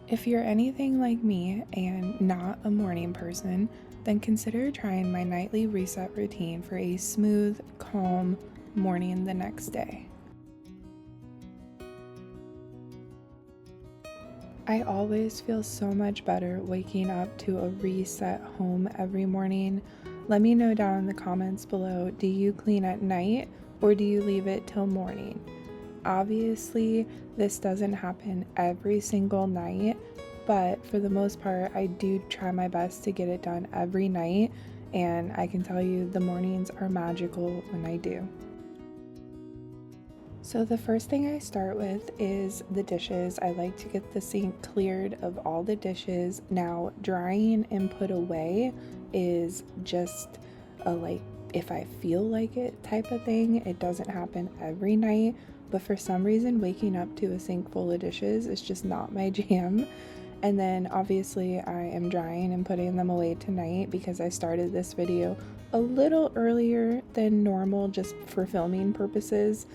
If you're anything like me and not a morning person, then consider trying my nightly reset routine for a smooth, calm morning the next day. I always feel so much better waking up to a reset home every morning. Let me know down in the comments below, do you clean at night or do you leave it till morning? Obviously, this doesn't happen every single night, but for the most part, I do try my best to get it done every night, and I can tell you the mornings are magical when I do. So the first thing I start with is the dishes. I like to get the sink cleared of all the dishes. Now, drying and put away is just a if I feel like it type of thing. It doesn't happen every night, but for some reason waking up to a sink full of dishes is just not my jam. And then obviously I am drying and putting them away tonight because I started this video a little earlier than normal just for filming purposes.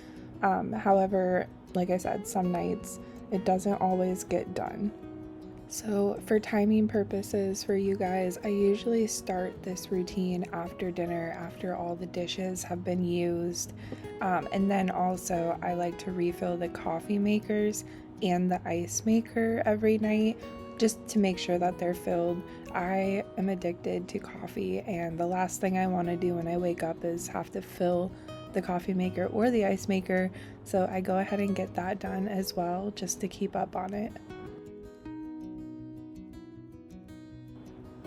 However, like I said, some nights it doesn't always get done. So for timing purposes for you guys, I usually start this routine after dinner, after all the dishes have been used. And then also I like to refill the coffee makers and the ice maker every night just to make sure that they're filled. I am addicted to coffee, and the last thing I want to do when I wake up is have to fill the coffee maker or the ice maker, so I go ahead and get that done as well just to keep up on it.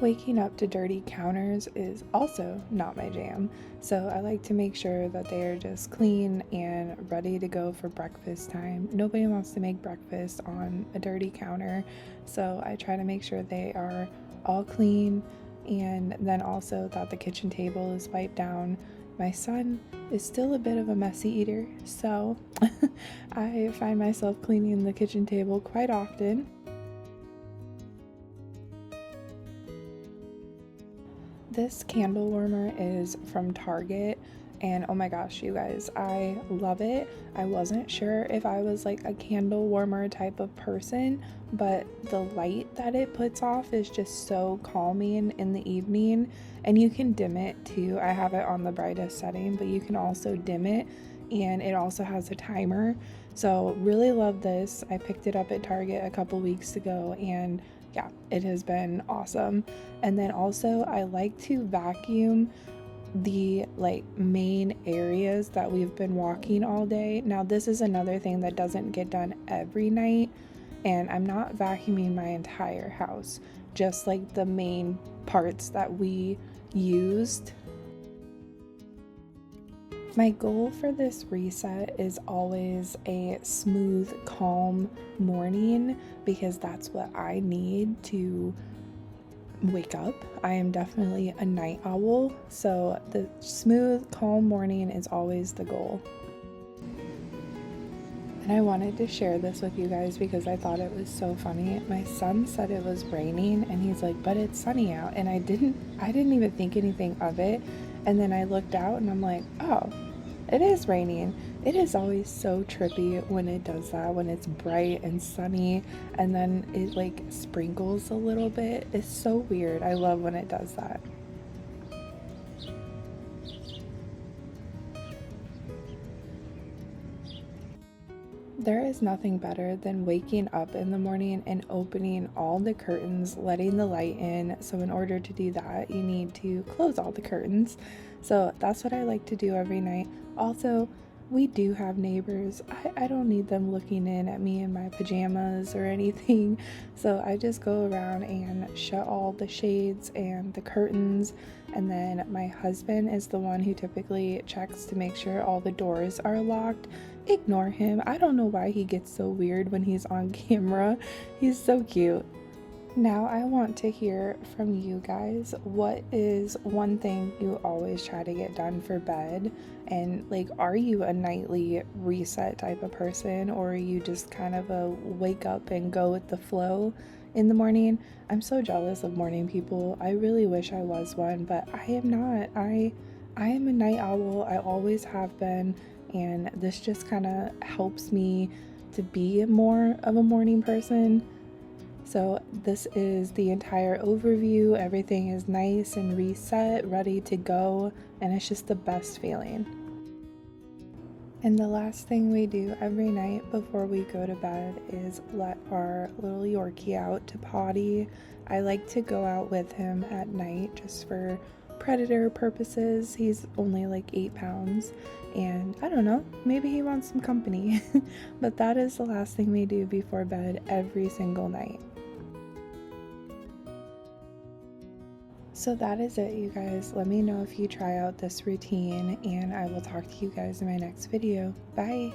Waking up to dirty counters is also not my jam, so I like to make sure that they are just clean and ready to go for breakfast time. Nobody wants to make breakfast on a dirty counter, so I try to make sure they are all clean, and then also that the kitchen table is wiped down. My son is still a bit of a messy eater, so I find myself cleaning the kitchen table quite often. This candle warmer is from Target, and oh my gosh, you guys, I love it. I wasn't sure if I was like a candle warmer type of person, but the light that it puts off is just so calming in the evening, and you can dim it too. I have it on the brightest setting, but you can also dim it, and it also has a timer. So really love this. I picked it up at Target a couple weeks ago, and yeah, it has been awesome. And then also I like to vacuum the main areas that we've been walking all day. Now this is another thing that doesn't get done every night, and I'm not vacuuming my entire house, just like the main parts that we used. My goal for this reset is always a smooth, calm morning because that's what I need to wake up. I am definitely a night owl, so the smooth, calm morning is always the goal. And I wanted to share this with you guys because I thought it was so funny. My son said it was raining and he's like, "But it's sunny out." And I didn't even think anything of it. And then I looked out and I'm like, "Oh, it is raining." It is always so trippy when it does that, when it's bright and sunny and then it like sprinkles a little bit. It's so weird. I love when it does that. There is nothing better than waking up in the morning and opening all the curtains, letting the light in. So in order to do that, you need to close all the curtains. So that's what I like to do every night. Also, we do have neighbors. I don't need them looking in at me in my pajamas or anything. So I just go around and shut all the shades and the curtains. And then my husband is the one who typically checks to make sure all the doors are locked. Ignore him. I don't know why he gets so weird when he's on camera. He's so cute. Now I want to hear from you guys. What is one thing you always try to get done for bed? And like, are you a nightly reset type of person, or are you just kind of a wake up and go with the flow in the morning? I'm so jealous of morning people. I really wish I was one, but I am not. I am a night owl. I always have been, and this just kind of helps me to be more of a morning person. So this is the entire overview. Everything is nice and reset, ready to go, and it's just the best feeling. And the last thing we do every night before we go to bed is let our little Yorkie out to potty. I like to go out with him at night just for predator purposes. He's only like 8 pounds, and I don't know, maybe he wants some company. But that is the last thing we do before bed every single night. So that is it, you guys. Let me know if you try out this routine, and I will talk to you guys in my next video. Bye!